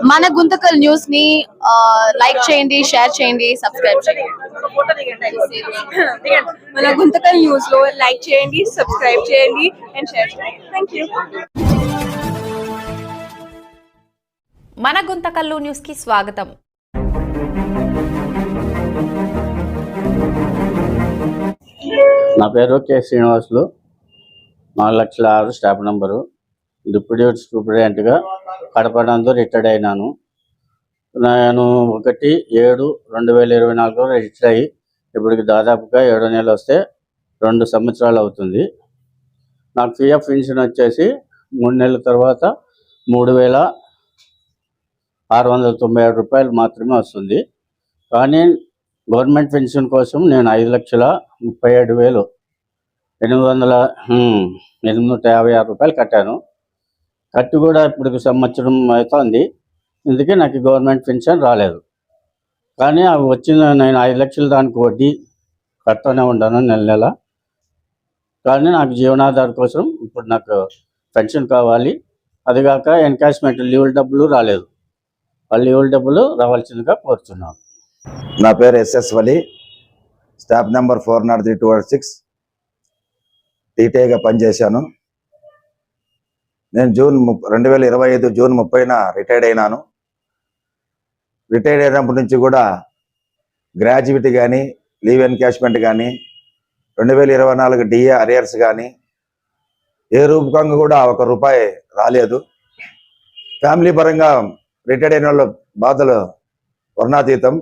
మన గుంతకల్ న్యూస్ ని లైక్ చేయండి, షేర్ చేయండి, సబ్స్క్రైబ్ చేయండి. మన గుంతకల్ న్యూస్ లో లైక్ చేయండి, సబ్స్క్రైబ్ చేయండి అండ్ షేర్ చేయండి. థాంక్యూ. మన గుంతకల్లు న్యూస్ కి స్వాగతం. నా పేరు K Srinivasulu. 4,06,000 staff number. Deputy సూపరింటెండెంట్గా కడప నందు రిటైర్డ్ అయినాను. నేను 1/7/2024 రిటైర్ అయ్యి ఇప్పటికి దాదాపుగా 7 నెలలు వస్తే 2 సంవత్సరాలు అవుతుంది. నాకు పిఎఫ్ పెన్షన్ వచ్చేసి 3 నెలల తర్వాత 3,697 రూపాయలు మాత్రమే వస్తుంది. కానీ గవర్నమెంట్ పెన్షన్ కోసం నేను 5,37,856 రూపాయలు కట్టాను. కట్టి కూడా ఇప్పుడు సంవత్సరం అవుతుంది. ఇందుకే నాకు గవర్నమెంట్ పెన్షన్ రాలేదు. కానీ అవి వచ్చిన నేను 5 లక్షల దానికి వడ్డీ కడుతూనే ఉంటాను నెల నెల. కానీ నాకు జీవనాధారం కోసం ఇప్పుడు నాకు పెన్షన్ కావాలి. అదిగాక ఎన్కాష్మెంట్ లీవుల డబ్బులు రాలేదు. ఆ లీవుల డబ్బులు రావాల్సిందిగా కోరుతున్నాను. నా పేరు ఎస్ఎస్ వలి, స్టాఫ్ నెంబర్ 403-206 టీటీఐగా పనిచేశాను. నేను 2025 జూన్ 30న రిటైర్డ్ అయినాను. రిటైర్డ్ అయినప్పటి నుంచి కూడా గ్రాడ్యుయేటీ కానీ, లీవ్ ఎన్కాష్మెంట్ కానీ, 2024 డిఏ అరియర్స్ కానీ ఏ రూపకంగా కూడా 1 రూపాయి రాలేదు. ఫ్యామిలీ పరంగా రిటైర్డ్ అయిన వాళ్ళ బాధలు వర్ణాతీతం.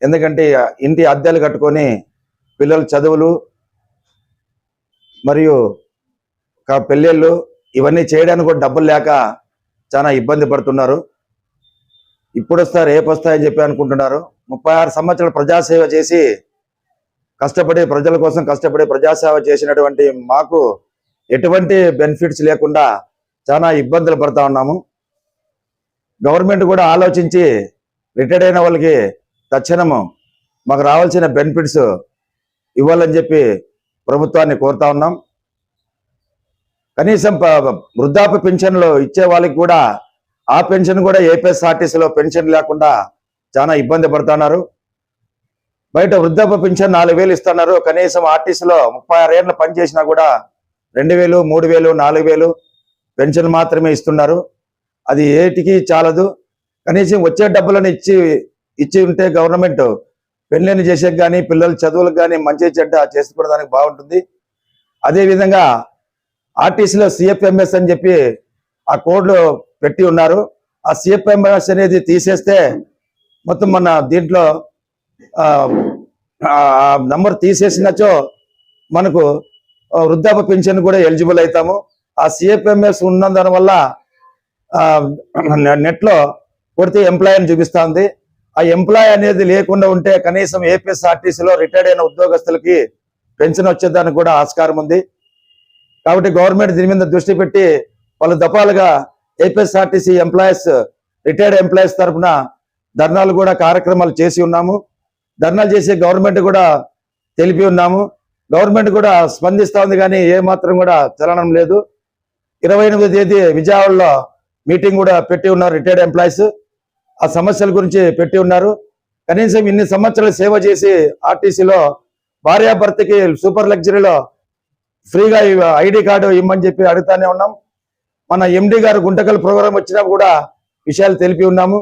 ఎందుకంటే ఇంటి అద్దెలు కట్టుకొని పిల్లల చదువులు మరియు పెళ్ళిళ్ళు ఇవన్నీ చేయడానికి కూడా డబ్బులు లేక చాలా ఇబ్బంది పడుతున్నారు. ఇప్పుడు వస్తారు రేపు వస్తాయని చెప్పి అనుకుంటున్నారు. 36 సంవత్సరాలు ప్రజాసేవ చేసి కష్టపడి ప్రజల కోసం కష్టపడి ప్రజాసేవ చేసినటువంటి మాకు ఎటువంటి బెనిఫిట్స్ లేకుండా చాలా ఇబ్బందులు పడుతూ ఉన్నాము. గవర్నమెంట్ కూడా ఆలోచించి రిటైర్డ్ అయిన వాళ్ళకి తక్షణము మాకు రావాల్సిన బెనిఫిట్స్ ఇవ్వాలని చెప్పి ప్రభుత్వాన్ని కోరుతా ఉన్నాం. కనీసం వృద్ధాప్య పెన్షన్లు ఇచ్చే వాళ్ళకి కూడా ఆ పెన్షన్ కూడా ఏపీఎస్ఆర్టీసీలో పెన్షన్ లేకుండా చాలా ఇబ్బంది పడుతున్నారు. బయట వృద్ధాప్య పెన్షన్ 4,000 ఇస్తున్నారు. కనీసం ఆర్టీసీలో 36 ఏళ్ళు పనిచేసినా కూడా 2,000, 3,000, 4,000 పెన్షన్ మాత్రమే ఇస్తున్నారు. అది ఏటికి చాలదు. కనీసం వచ్చే డబ్బులను ఇచ్చి ఉంటే గవర్నమెంట్ పెళ్ళిళ్ళు చేసేకి కానీ పిల్లల చదువులకు కానీ మంచి చెడ్డ చేసుకోవడానికి బాగుంటుంది. అదేవిధంగా ఆర్టీసీలో సిఎఫ్ఎంఎస్ అని చెప్పి ఆ కోడ్లు పెట్టి ఉన్నారు. ఆ సిఎఫ్ఎంఎస్ అనేది తీసేస్తే మొత్తం మన దీంట్లో నంబర్ తీసేసినచో మనకు వృద్ధాప్య పెన్షన్ కూడా ఎలిజిబుల్ అవుతాము. ఆ సిఎఫ్ఎంఎస్ ఉన్న దానివల్ల నెట్లో కొడితే ఎంప్లాయ్ అని చూపిస్తా ఉంది. ఆ ఎంప్లాయ్ అనేది లేకుండా ఉంటే కనీసం ఏపీఎస్ఆర్టీసీలో రిటైర్డ్ అయిన ఉద్యోగస్తులకి పెన్షన్ వచ్చేదానికి కూడా ఆస్కారం ఉంది. కాబట్టి గవర్నమెంట్ దీని మీద దృష్టి పెట్టి పలు దఫాలుగా ఏపీఎస్ఆర్టీసీ ఎంప్లాయీస్ రిటైర్డ్ ఎంప్లాయీస్ తరఫున ధర్నాలు కూడా కార్యక్రమాలు చేసి ఉన్నాము. ధర్నాలు చేసి గవర్నమెంట్ కూడా తెలిపి ఉన్నాము. గవర్నమెంట్ కూడా స్పందిస్తూ ఉంది కానీ ఏమాత్రం కూడా చలనం లేదు. 28వ తేదీ విజయవాడలో మీటింగ్ కూడా పెట్టి ఉన్నారు. రిటైర్డ్ ఎంప్లాయీస్ ఆ సమస్యల గురించి పెట్టి ఉన్నారు. కనీసం ఇన్ని సంవత్సరాలు సేవ చేసి ఆర్టీసీలో భార్యాభర్తకి సూపర్ లగ్జరీలో ఫ్రీగా ఐడి కార్డు ఇమ్మని చెప్పి అడుగుతానే ఉన్నాం. మన ఎండి గారు గుంటకల్ ప్రోగ్రాం వచ్చినా కూడా విషయాలు తెలిపి ఉన్నాము.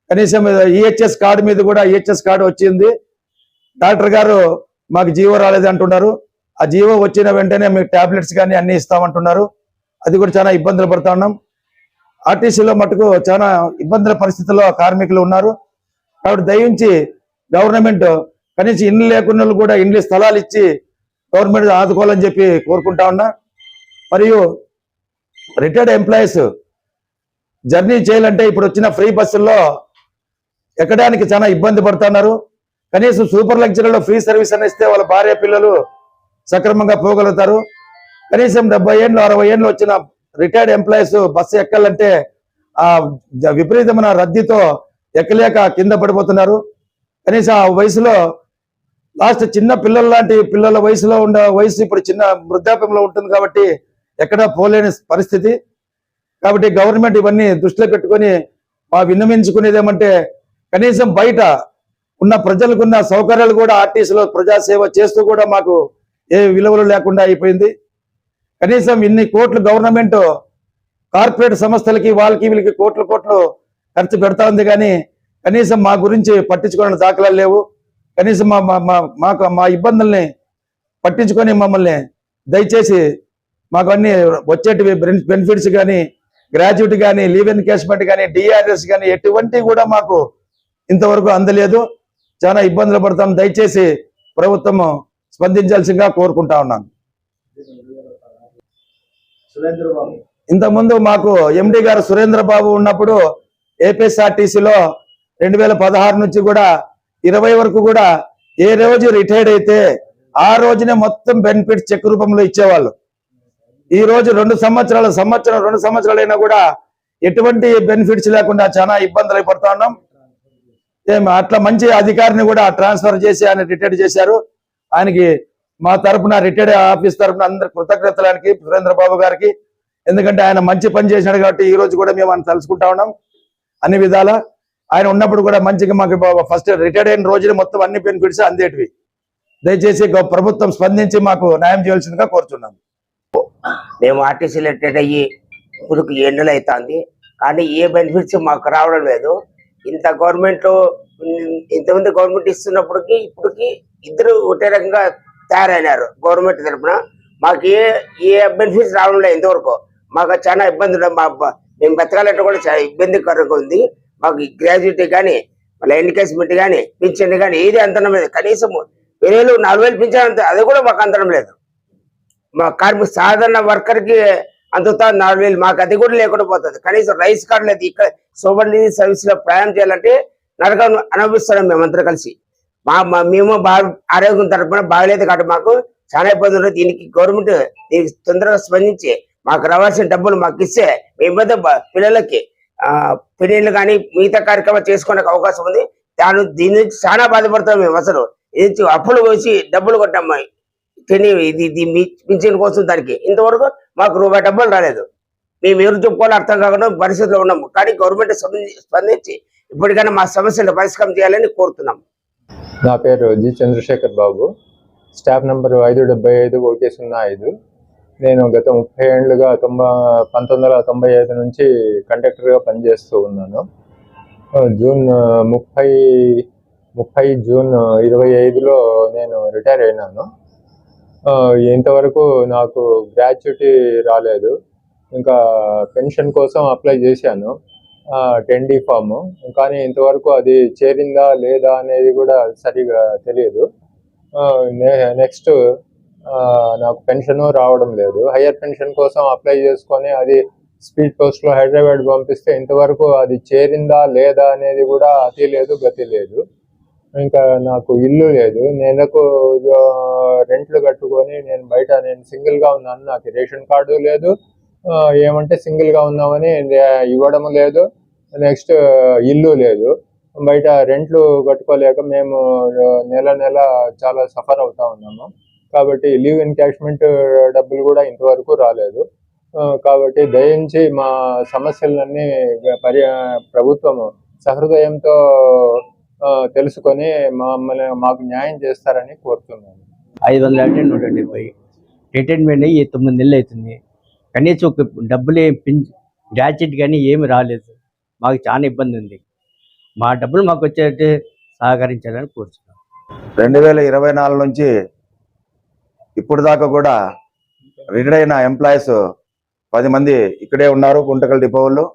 కనీసం ఈహెచ్ఎస్ కార్డు మీద కూడా ఈహెచ్ఎస్ కార్డు వచ్చింది. డాక్టర్ గారు మాకు జీవో రాలేదు అంటున్నారు. ఆ జీవో వచ్చిన వెంటనే మీకు టాబ్లెట్స్ కానీ అన్ని ఇస్తామంటున్నారు. అది కూడా చాలా ఇబ్బందులు పడుతూ ఉన్నాం. ఆర్టీసీలో మటుకు చాలా ఇబ్బందుల పరిస్థితుల్లో కార్మికులు ఉన్నారు. కాబట్టి దయించి గవర్నమెంట్ కనీసం ఇండ్లు లేకున్న కూడా ఇండ్లు స్థలాలు ఇచ్చి గవర్నమెంట్ ఆదుకోవాలని చెప్పి కోరుకుంటా ఉన్నా. మరియు రిటైర్డ్ ఎంప్లాయీస్ జర్నీ చేయాలంటే ఇప్పుడు వచ్చిన ఫ్రీ బస్సుల్లో ఎక్కడానికి చాలా ఇబ్బంది పడుతున్నారు. కనీసం సూపర్ లగ్జరీలో ఫ్రీ సర్వీస్ అని ఇస్తే వాళ్ళ భార్య పిల్లలు సక్రమంగా పోగలుగుతారు. కనీసం 70 ఏళ్ళు 60 ఏళ్ళు వచ్చిన రిటైర్డ్ ఎంప్లాయీస్ బస్సు ఎక్కాలంటే ఆ విపరీతమైన రద్దీతో ఎక్కలేక కింద పడిపోతున్నారు. కనీసం ఆ వయసులో లాస్ట్ చిన్న పిల్లల లాంటి పిల్లల వయసులో ఉన్న వయసు ఇప్పుడు చిన్న వృద్ధాప్యంలో ఉంటుంది కాబట్టి ఎక్కడా పోలేని పరిస్థితి. కాబట్టి గవర్నమెంట్ ఇవన్నీ దృష్టిలో పెట్టుకొని మా విన్నవించుకునేది ఏమంటే కనీసం బయట ఉన్న ప్రజలకున్న సౌకర్యాలు కూడా ఆర్టీసీలో ప్రజాసేవ చేస్తూ కూడా మాకు ఏ విలువలు లేకుండా అయిపోయింది. కనీసం ఇన్ని కోట్లు గవర్నమెంట్ కార్పొరేట్ సంస్థలకి వాళ్ళకి వీళ్ళకి కోట్లు ఖర్చు పెడతా ఉంది, కానీ కనీసం మా గురించి పట్టించుకోవడానికి దాఖలాలు లేవు. కనీసం మా ఇబ్బందుల్ని పట్టించుకొని మమ్మల్ని దయచేసి మాకు అన్ని వచ్చేటివి బెనిఫిట్స్ కానీ, గ్రాడ్యుయేట్ కానీ, లీవ్ ఎన్కేష్మెంట్ కానీ, డిఆర్ఎస్ కానీ ఎటువంటి కూడా మాకు ఇంతవరకు అందలేదు. చాలా ఇబ్బందులు పడతాం. దయచేసి ప్రభుత్వం స్పందించాల్సిందిగా కోరుకుంటా ఉన్నాను. ఇంతకుముందు మాకు ఎండి గారు సురేంద్ర బాబు ఉన్నప్పుడు ఏపీఎస్ఆర్టీసీలో 2016 నుంచి కూడా 20 వరకు కూడా ఏ రోజు రిటైర్డ్ అయితే ఆ రోజునే మొత్తం బెనిఫిట్స్ చెక్ రూపంలో ఇచ్చేవాళ్ళు. ఈ రోజు 2 సంవత్సరాలు అయినా కూడా ఎటువంటి బెనిఫిట్స్ లేకుండా చాలా ఇబ్బందులు పడుతా ఉన్నాం. అట్లా మంచి అధికారిని కూడా ట్రాన్స్ఫర్ చేసి ఆయన రిటైర్డ్ చేశారు. ఆయనకి మా తరపున రిటైర్డ్ ఆఫీస్ తరపున అందరి కృతజ్ఞతలకి సురేంద్ర బాబు గారికి. ఎందుకంటే ఆయన మంచి పని చేసినాడు కాబట్టి ఈ రోజు కూడా మేము ఆయన తలుచుకుంటా ఉన్నాం అన్ని విధాల. ఆయన ఉన్నప్పుడు కూడా మంచిగా మాకు ఫస్ట్ రిటైర్డ్ అయిన రోజున మొత్తం అన్ని బెనిఫిట్స్ అందేటివి. దయచేసి ప్రభుత్వం స్పందించి మాకు న్యాయం చేయాల్సిందిగా కోరుతున్నాం. మేము ఆర్టీసీలో రిటైర్డ్ అయ్యి ఇప్పుడు 7 నెలలు అవుతుంది, కానీ ఏ బెనిఫిట్స్ మాకు రావడం లేదు. ఇంత గవర్నమెంట్ ఇంతమంది గవర్నమెంట్ ఇస్తున్నప్పటికీ ఇప్పటికి ఇద్దరు ఒకటే రకంగా తయారైనారు. గవర్నమెంట్ తరఫున మాకు ఏ బెనిఫిట్స్ రావడం లేదు ఇంతవరకు. మాకు చాలా ఇబ్బంది, మేము బతకాలంటే కూడా చాలా ఇబ్బందికరంగా ఉంది. మాకు గ్రాడ్యుయేట్ కానీ, మళ్ళీ ఎన్కేస్మెంట్ కానీ, పింఛన్ కానీ ఏది అందడం లేదు. కనీసం 2000 4000 పింఛన్ అది కూడా మాకు అందడం లేదు. మా కార్మిక సాధారణ వర్కర్కి అందుతా 4000, మాకు అది కూడా లేకుండా పోతుంది. కనీసం రైస్ కార్డు లేదు. ఇక్కడ సూపర్ లీజ్ సర్వీస్ లో ప్రయాణం చేయాలంటే నరకం అనుభవిస్తున్నాం మేమందరం కలిసి. మేము ఆరోగ్యం తరపున బాగలేదు కాబట్టి మాకు చాలా ఇబ్బంది ఉంది. దీనికి గవర్నమెంట్ దీనికి తొందరగా స్పందించి మాకు రావాల్సిన డబ్బులు మాకు ఇస్తే మేమైతే పిల్లలకి పెళ్లిళ్ళు కానీ మిగతా కార్యక్రమాలు చేసుకోవడానికి అవకాశం ఉంది. దీని నుంచి చాలా బాధపడతాం మేము. అసలు ఇది అప్పులు వచ్చి డబ్బులు కొట్టాము ఇది పింఛన్ కోసం. దానికి ఇంతవరకు మాకు రూపాయి డబ్బులు రాలేదు. మేము ఎవరు చెప్పుకోవాలో అర్థం కాకుండా పరిస్థితిలో ఉన్నాము. కానీ గవర్నమెంట్ స్పందించి ఇప్పటికైనా మా సమస్యలు పరిష్కారం చేయాలని కోరుతున్నాం. నా పేరు జి చంద్రశేఖర్ బాబు, స్టాఫ్ నంబర్ 575-105. నేను గత 30 ఏళ్ళుగా 1995 నుంచి కండక్టర్గా పనిచేస్తూ ఉన్నాను. జూన్ 30 జూన్ 25లో నేను రిటైర్ అయినాను. ఇంతవరకు నాకు గ్రాట్యుటీ రాలేదు. ఇంకా పెన్షన్ కోసం అప్లై చేశాను 10D ఫామ్, కానీ ఇంతవరకు అది చేరిందా లేదా అనేది కూడా సరిగా తెలియదు. నెక్స్ట్ నాకు పెన్షన్ రావడం లేదు. హయ్యర్ పెన్షన్ కోసం అప్లై చేసుకొని అది స్పీడ్ పోస్ట్లో హైదరాబాద్ పంపిస్తే ఇంతవరకు అది చేరిందా లేదా అనేది కూడా అతి లేదు గతి లేదు. ఇంకా నాకు ఇల్లు లేదు, నెలకు రెంట్లు కట్టుకొని నేను బయట సింగిల్గా ఉన్నాను. నాకు రేషన్ కార్డు లేదు, ఏమంటే సింగిల్గా ఉన్నామని ఇవ్వడం లేదు. నెక్స్ట్ ఇల్లు లేదు, బయట రెంట్లు కట్టుకోలేక మేము నెల చాలా సఫర్ అవుతా ఉన్నాము. కాబట్టి లీవ్ ఎన్కాష్మెంట్ డబ్బులు కూడా ఇంతవరకు రాలేదు. కాబట్టి దయించి మా సమస్యలన్నీ ప్రభుత్వము సహృదయంతో తెలుసుకొని మాకు న్యాయం చేస్తారని కోరుతున్నాను. 500 అంటే 170. రిటైర్మెంట్ అయ్యి 9 నెలలు అవుతుంది. కనీసం ఒక డబ్బులు గ్రాడ్యుయేట్ కానీ ఏమి రాలేదు. మాకు చాలా ఇబ్బంది ఉంది. మా డబ్బులు మాకు వచ్చేట్టు సహకరించాలని కోరుతున్నాం. 2024 నుంచి ఇప్పుడు దాకా కూడా రిటైర్ అయిన ఎంప్లాయీస్ 10 మంది ఇక్కడే ఉన్నారు గుంటకల్ డిపో వాళ్ళు.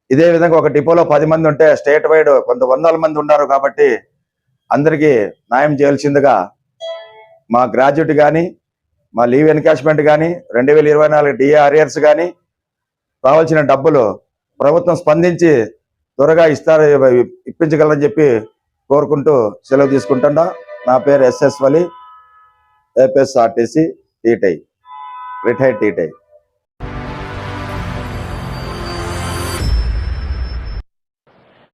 ఇదే విధంగా ఒక డిపోలో 10 మంది ఉంటే స్టేట్ వైడ్ కొంత వందల మంది ఉన్నారు. కాబట్టి అందరికీ న్యాయం చేయాల్సిందిగా మా గ్రాడ్యుయేట్ కానీ, మా లీవ్ ఎన్కాష్మెంట్ కానీ, 2024 డిఆర్ఎస్ కానీ రావాల్సిన డబ్బులు ప్రభుత్వం స్పందించి త్వరగా ఇప్పించగలరని చెప్పి కోరుకుంటూ సెలవు తీసుకుంటున్నా. నా పేరు ఎస్ఎస్ వలి, ఏపీఎస్ఆర్టీసీ టీటై, రిటైర్డ్ టీటై.